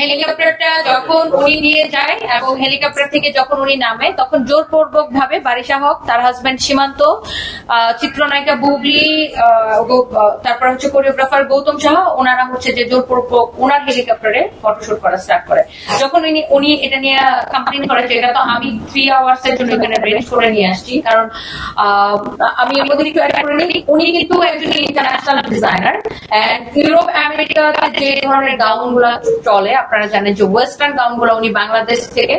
হেলিকপ্টারটা যখন উনি নিয়ে যায় এবং হেলিকপ্টার থেকে যখন উনি নামে তখন জোরপূর্বক ভাবে বারিশা হক, তার হাজবেন্ড সীমান্ত, চিত্রনায়িকা বুবলি, তারপর হচ্ছে কোরিওগ্রাফার গৌতম শাহ, ওনারা হচ্ছে যে জোরপূর্বক ওনার হেলিকপ্টারে ফটোশুট করা স্টার্ট করে। যখন উনি এটা নিয়ে কমপ্লেন করে যে এটা তো আমি 3 আওয়ার্স এর জন্য এখানে রেন্ট করে নিয়ে আসছি, কারণ আমি এর মধ্যে একটু অ্যাড করে নিই, উনি কিন্তু একজন ইন্টারন্যাশনাল ডিজাইনার। ইউরোপ আমেরিকাতে যে ধরনের গাউন গুলা চলে আপনারা জানেন যে ওয়েস্টার্ন গাউন গুলো উনি বাংলাদেশ থেকে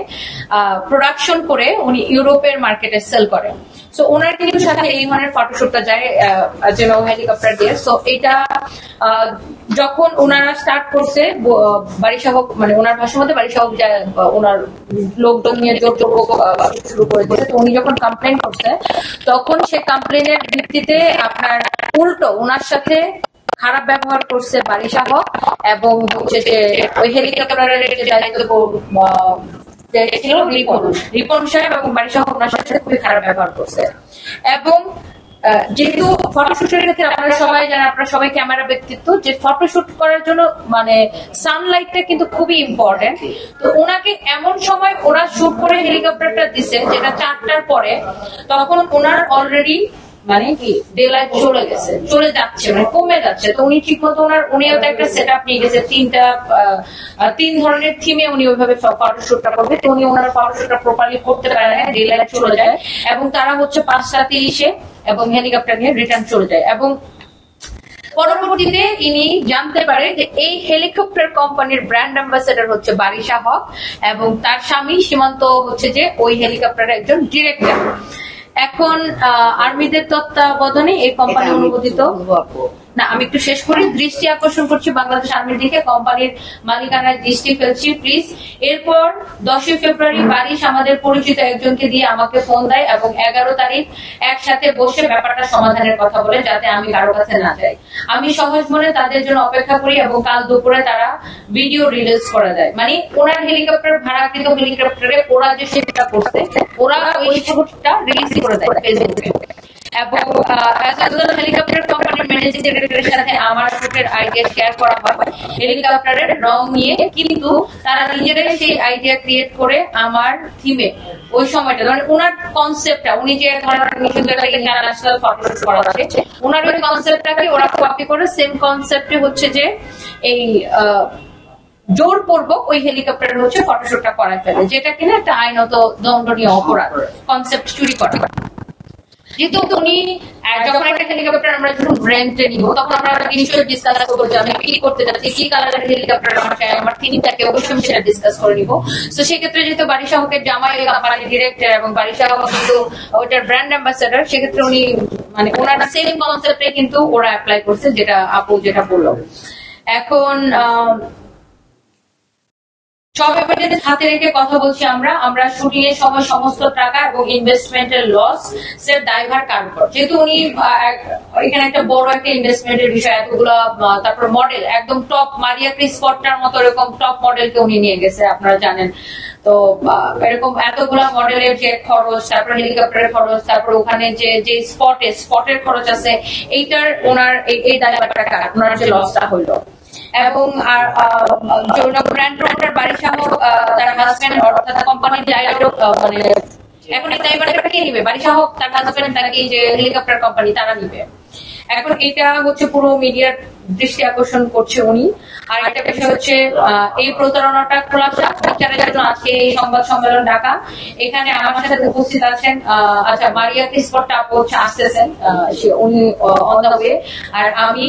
প্রোডাকশন করে উনি ইউরোপের মার্কেটে সেল করেন। সো ওনার কিন্তু সাথে এই ধরনের ফটোশুটটা যায় যেন হেলিকপ্টার দিয়ে। সো এটা যখন ওনারা স্টার্ট করছে বারিশা হক, মানে ওনার ভাষার মধ্যে বারিশা হক ওনার লোকজন নিয়ে জোরপূর্বক শুরু করে দিয়েছে। তো উনি যখন কমপ্লেন করছে তখন সে কমপ্লেনের ভিত্তিতে আপনার উল্টো ওনার সাথে খারাপ ব্যবহার করছে বারিশা হক, এবং হচ্ছে যে ওই হেলিকপ্টারের যে দায়িত্ব ছিল রিপন সাহেব এবং বারিশা হক ওনার সাথে খুবই খারাপ ব্যবহার করছে। এবং যেহেতু ফটোশুটের ক্ষেত্রে আপনারা সবাই জানেন, আপনারা সবাই ক্যামেরা ব্যক্তিত্ব, যে ফটোশুট করার জন্য মানে সানলাইটটা কিন্তু খুবই ইম্পর্টেন্ট। তো ওনাকে এমন সময় ওরা শুট করে হেলিকপ্টারটা দিছে যেটা 4টার পরে, তখন ওনার অলরেডি মানে কি ডে লাইট চলে যাচ্ছে, মানে কমে যাচ্ছে। তো উনি ঠিক মতো উনি একটা সেট আপ নিয়ে গেছে, 3 ধরনের থিমে উনি ওইভাবে ফটোশুটটা করবে। তো উনি ওনার ফটোশুটটা প্রপারলি করতে পারে না, ডে লাইট চলে যায় এবং তারা হচ্ছে 5:30 এবং হেলিকপ্টার নিয়ে রিটার্ন চলে যায়। এবং পরবর্তীতে ইনি জানতে পারে যে এই হেলিকপ্টার কোম্পানির ব্র্যান্ড অ্যাম্বাসেডর হচ্ছে বারিশা হক এবং তার স্বামী সীমান্ত হচ্ছে যে ওই হেলিকপ্টারের একজন ডিরেক্টর। এখন আর্মিদের তত্ত্বাবধানে এই কোম্পানি অনুমোদিত না। আমি একটু শেষ করি, দৃষ্টি আকর্ষণ করছি বাংলাদেশ আর্মির দিকে, কোম্পানির মালিকানায় দৃষ্টি ফেলছি প্লিজ। এরপর 10 ফেব্রুয়ারি বারিশ আমাদের পরিচিত একজনকে দিয়ে আমাকে ফোন দেয় এবং 11 তারিখ একসাথে বসে ব্যাপারটা সমাধানের কথা বলে, যাতে আমি কারো কাছে না যাই। আমি সহজ মনে তাদের জন্য অপেক্ষা করি এবং কাল দুপুরে তারা ভিডিও রিলিজ করে দেয়। মানে ওনার হেলিকপ্টার ভাড়াকৃত হেলিকপ্টারে ওরা যে সেটা করছে, ওরা ওই ছবিটা রিলিজ করে দেয় ফেসবুকে। এবং হেলিকপ্টার কোম্পানির ম্যানেজিং ডিরেক্টরের সাথে আমার শুটের আইডিয়া শেয়ার করা হয় হেলিকপ্টারের রং নিয়ে, কিন্তু তারা নিজেরাই সেই আইডিয়া ক্রিয়েট করে আমার থিমে ওই সময়টা, মানে ওনার কনসেপ্টটা, উনি যে ইন্টারন্যাশনাল ফটোশুট করা আছে ওনার ওই কনসেপ্টটাকে ওরা কপি করে সেম কনসেপ্টে হচ্ছে যে এই জোরপূর্বক ওই হেলিকপ্টারের হচ্ছে ফটোশুটটা করা ফেলে, যেটা কিনা একটা আইনত দণ্ডনীয় অপরাধ, কনসেপ্ট চুরি করা। যেহেতু উনি যখন একটা হেলিকপ্টার আমরা যখন রেন্টে নিব তখন আমরা নিশ্চয়ই ডিসকাস করবো যে আমি কি করতে চাচ্ছি, কি কালারের হেলিকপ্টার আমার চাই, আমার থিমটাকে অবশ্যই সেটা ডিসকাস করে নিব। তো সেক্ষেত্রে যেহেতু বারিশা হকের জামাই কোম্পানির ডিরেক্টর এবং বারিশা হক কিন্তু ওইটার ব্র্যান্ড অ্যাম্বাসেডর, সেক্ষেত্রে উনি মানে ওনার সেম কনসেপ্টে কিন্তু ওরা অ্যাপ্লাই করছে, যেটা আপু যেটা বললো। এখন সব এফেক্টেড হাতে রেখে কথা বলছি আমরা শুটিং এর সময় সমস্ত টাকা এবং ইনভেস্টমেন্টের লস এর দায়ভার কার উপর, যেহেতু উনি এখানে একটা বড় একটা ইনভেস্টমেন্টের বিষয়, এতগুলো তারপর মডেল একদম টপ মারিয়া ক্রিস স্পটটার মতো এরকম টপ মডেলকে উনি নিয়ে গেছে আপনারা জানেন। তো এরকম এতগুলা মডেলের যে খরচ, তারপর হেলিকপ্টারের খরচ, তারপর ওখানে যে স্পটের খরচ আছে, এইটার ওনার এই দায়ভারটা কার, ওনার যে লসটা হইলো। এবং ব্র্যান্ড প্রমোটার বারিশা হক তার হাজবেন্ড অর্থাৎ কোম্পানির ডাইরেক্টর, মানে এখন এই দায়ভারটা কে নিবে? বারিশা হক, তার হাজবেন্ড, তাকে যে হেলিকপ্টার কোম্পানি তারা নিবে। এখন এটা হচ্ছে পুরো মিডিয়ার দৃষ্টি আকর্ষণ করছে উনি। আর একটা বিষয় হচ্ছে এই প্রতারণাটা খোলাসা বিচারের জন্য আজকে এই সংবাদ সম্মেলন ডাকা। এখানে আমার সাথে উপস্থিত আছেন আচ্ছা মারিয়া ক্রিসপটটা আপু আসতেছেন, উনি অন দা ওয়ে। আর আমি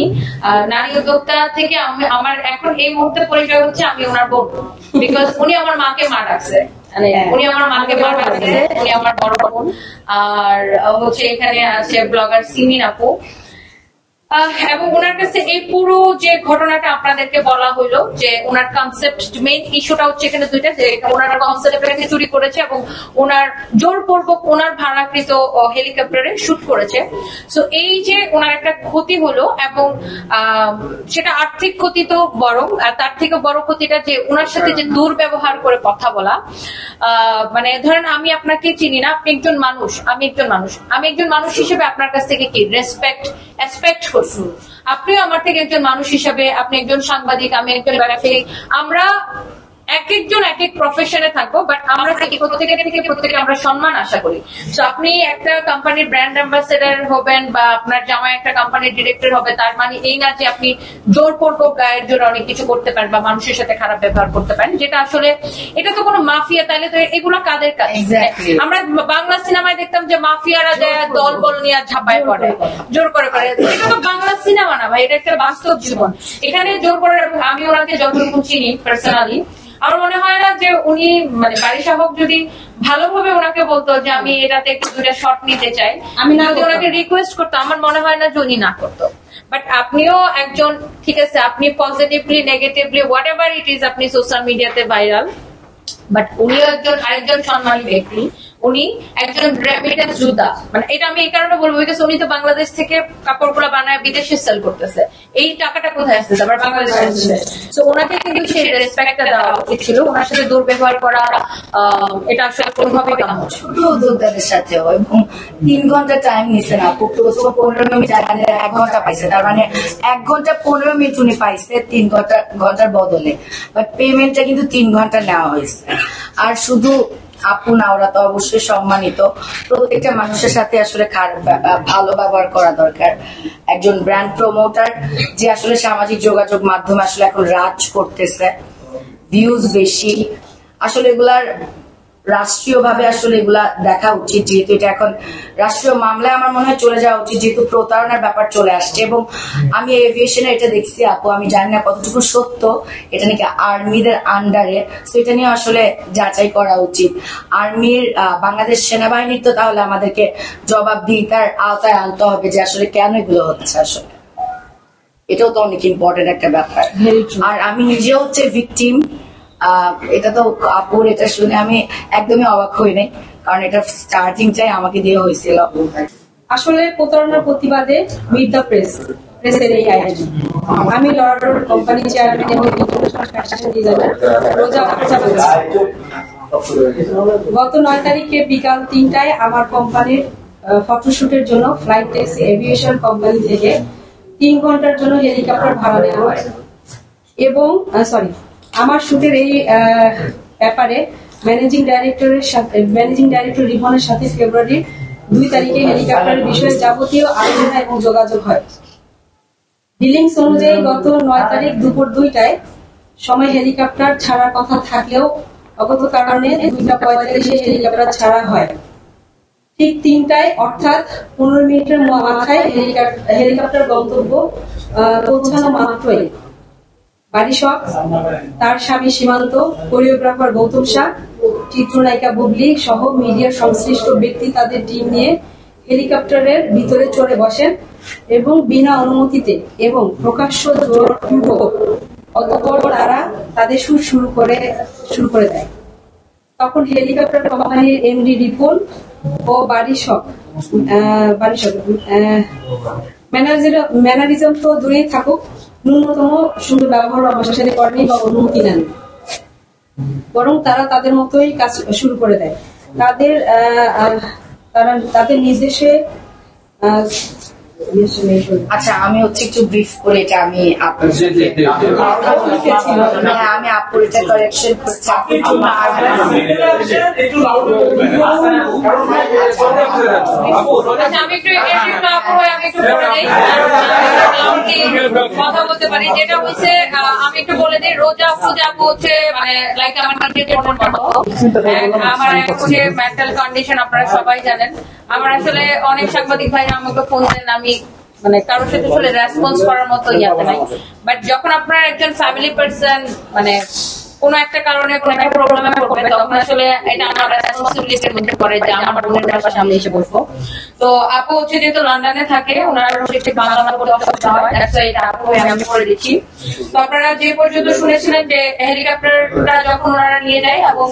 নারী উদ্যোক্তা থেকে আমার এখন এই মুহূর্তে পরিচয় হচ্ছে আমি ওনার বোন, বিকজ উনি আমার মাকে মা ডাকছে, উনি আমার মাকে মা ডাকছে, উনি আমার বড় বোন। আর হচ্ছে এখানে আছে ব্লগার সিমিন আপু। এবং ওনার কাছে এই পুরো যে ঘটনাটা আপনাদেরকে বলা হইলো যে ওনার কনসেপ্ট, মেইন ইস্যুটা হচ্ছে এখানে দুইটা, যে ওনার কনসেপ্টটাকে চুরি করেছে এবং ওনার জোরপূর্বক ওনার ভাড়াকৃত হেলিকপ্টারে শুট করেছে। সো এই যে ওনার একটা ক্ষতি হলো, এবং সেটা আর্থিক ক্ষতি তো বরং, তার থেকে বড় ক্ষতিটা যে ওনার সাথে যে দুর্ব্যবহার করে কথা বলা। মানে ধরেন আমি আপনাকে চিনি না, আপনি একজন মানুষ, আমি একজন মানুষ হিসেবে আপনার কাছ থেকে কি এক্সপেক্ট করছি, আপনিও আমার থেকে একজন মানুষ হিসেবে, আপনি একজন সাংবাদিক, আমি একজন ব্যবসায়ী, আমরা এক একজন এক এক প্রফেশনে থাকবো, বাট আমরা প্রত্যেকে আমরা সম্মান আশা করি। তো আপনি একটা কোম্পানির ব্র্যান্ড অ্যাম্বাসেডার হবেন বা আপনার জামাই একটা কোম্পানির ডিরেক্টর হবে, তার মানে এই না যে আপনি জোরপূর্বক গায়ের জোরে অনেক কিছু করতে পারেন বা মানুষের সাথে খারাপ ব্যবহার করতে পারেন, যেটা আসলে এটা তো কোনো মাফিয়া। তাহলে তো এগুলো কাদের কাজ? আমরা বাংলা সিনেমায় দেখতাম যে মাফিয়ারা যায় দল বল নিয়ে ঝাঁপায় পড়ে, জোর করে। এটা তো বাংলা সিনেমা না ভাই, এটা একটা বাস্তব জীবন। এখানে জোর করে, আমি ওনাকে যতটুকু চিনি পার্সোনালি, আমার মনে হয় না যে উনি মানে বারিশা হক যদি ভালোভাবে ওনাকে বলতো যে আমি এটাতে একটু দুটা শট নিতে চাই, আমি না ওনাকে রিকোয়েস্ট করতো, আমার মনে হয় না যে উনি না করতো। বাট আপনিও একজন, ঠিক আছে, আপনি positively negatively what ever it is, আপনি সোশ্যাল মিডিয়াতে ভাইরাল, বাট উনিও একজন আরেকজন সম্মানী ব্যক্তি। উনি একজন রেমিটেন্স যোদ্ধা। মানে এটা আমি এই কারণে বলবো, বিকজ উনি তো বাংলাদেশ থেকে কাপড়গুলো বানায় বিদেশে সেল করতেছে। এই টাকাটা কোথায় আসছে? আবার বাংলাদেশে আসছে। তো ওনাকে কিন্তু সেই রেসপেক্টটা দেওয়া উচিত ছিল। ওনার সাথে দুর্ব্যবহার করা এটা আসলে কোনোভাবেই কাম হচ্ছে না। যোদ্ধাদের সাথে এবং 3 ঘন্টা টাইম নিছে না, 15 মিনিট 1 ঘন্টা পাইছে, তার মানে 1 ঘন্টা 15 মিনিট উনি পাইছে 3 ঘন্টার বদলে, বাট পেমেন্টটা কিন্তু 3 ঘন্টা নেওয়া হয়েছে। আর শুধু আপু না, ওরা তো অবশ্যই সম্মানিত। প্রত্যেকটা মানুষের সাথে আসলে ভালো ব্যবহার করা দরকার। একজন ব্র্যান্ড প্রমোটার যে আসলে সামাজিক যোগাযোগ মাধ্যমে আসলে এখন রাজ করতেছে, ভিউজ বেশি, আসলে এগুলার রাষ্ট্রীয়ভাবে আসলে এগুলা দেখা উচিত, যেহেতু এটা এখন রাষ্ট্রীয় মামলায় আমার মনে হয় চলে যাওয়া উচিত, যেহেতু প্রতারণার ব্যাপার চলে আসছে। এবং আমি এভিয়েশনে এটা দেখছি আপু, আমি জানি না কতটুকু সত্য, এটা নাকি আর্মিদের আন্ডারে, তো এটা নিয়ে আসলে যাচাই করা উচিত। আর্মির বাংলাদেশ সেনাবাহিনীর তো তাহলে আমাদেরকে জবাবদিহিতার আওতায় আনতে হবে যে আসলে কেন এগুলো হচ্ছে। আসলে এটাও তো অনেক ইম্পর্টেন্ট একটা ব্যাপার। আর আমি নিজেও হচ্ছে ভিকটিম। এটা তো আপুর এটা শুনে আমি একদমই অবাক হই নাই, কারণ এটা স্টার্টিংটাই আমাকে দিয়ে হয়েছিল। আসলে প্রতারণার প্রতিবাদে মিট দ্য প্রেসের এই আয়োজন। আমি লর্ডর কোম্পানি চেয়ারম্যান এবং ইন্টারন্যাশনাল ফ্যাশন ডিজাইনার রোজা আফরোজা বলছি। গত 9 তারিখে বিকাল 3টায় আমার কোম্পানির ফটোশুটের জন্য ফ্লাইট ট্যাক্সি এভিয়েশন কোম্পানি থেকে 3 ঘন্টার জন্য হেলিকপ্টার ভাড়া নেওয়া হয় এবং আমার শুটের এই ব্যাপারে ম্যানেজিং ডাইরেক্টর রিভনের সাথে ফেব্রুয়ারি 2 তারিখে হেলিকপ্টারের বিষয়ে যাবতীয় আলোচনা এবং যোগাযোগ হয়। ডিলিংস অনুযায়ী গত 9 তারিখ দুপুর 2টায় সময় হেলিকপ্টার ছাড়ার কথা থাকলেও অগত কারণে 2:45 হেলিকপ্টার ছাড়া হয়। ঠিক 3টায় অর্থাৎ 15 মিনিটের মাথায় হেলিকপ্টার গন্তব্য পৌঁছানো মাত্রই বারিশা হক, তার স্বামী সীমান্ত, কোরিওগ্রাফার গৌতম শাহ, চিত্রনায়িকা বুবলি সহ মিডিয়ার সংশ্লিষ্ট ব্যক্তি তাদের টিম নিয়ে হেলিকপ্টারের ভিতরে চড়ে বসেন এবং বিনা অনুমতিতে এবং প্রকাশ্য জোরপূর্বক অতঃপর তারা তাদের সুর শুরু করে দেয়। তখন হেলিকপ্টার কোম্পানির এমডি রিপন ও বারিশা হক ম্যানারিজম তো দূরেই থাকুক, ন্যূনতম সুন্দর ব্যবহার আমার সাথে করেনি বা অনুমতি নেন, বরং তারা তাদের মতোই কাজ শুরু করে দেয়। তাদের নির্দেশে আচ্ছা, আমি হচ্ছে একটু ব্রিফ করে এটা আমি আপুর এটা কারেকশন করছি। আমি একটু কথা বলতে পারি, যেটা হচ্ছে আমি একটু বলে দিই, রোজা আপু হচ্ছে মানে লাইক আমার হচ্ছে মেন্টাল কন্ডিশন আপনারা সবাই জানেন। আমার আসলে অনেক সাংবাদিক ভাইরা আমাকে ফোন দেন, আমি মানে কারোর সাথে আসলে রেসপন্স করার মতো ইয়াতে নাই। বাট যখন আপনার একজন ফ্যামিলি পার্সন মানে কোনো একটা কারণে কোনো একটা প্রবলেমে পড়বে, তখন আসলে এটা আমার রেসপন্সিবিলিটির মধ্যে পড়ে যে আমার বোনের সামনে এসে বসবো। তো আপু হচ্ছে যেহেতু লন্ডনে থাকে, ওনারা হচ্ছে বাংলা করতে অসুবিধা হয়, এটা আপু আমি করে দিচ্ছি। তো আপনারা যে পর্যন্ত শুনেছিলেন যে হেলিকপ্টারটা যখন ওনারা নিয়ে যায় এবং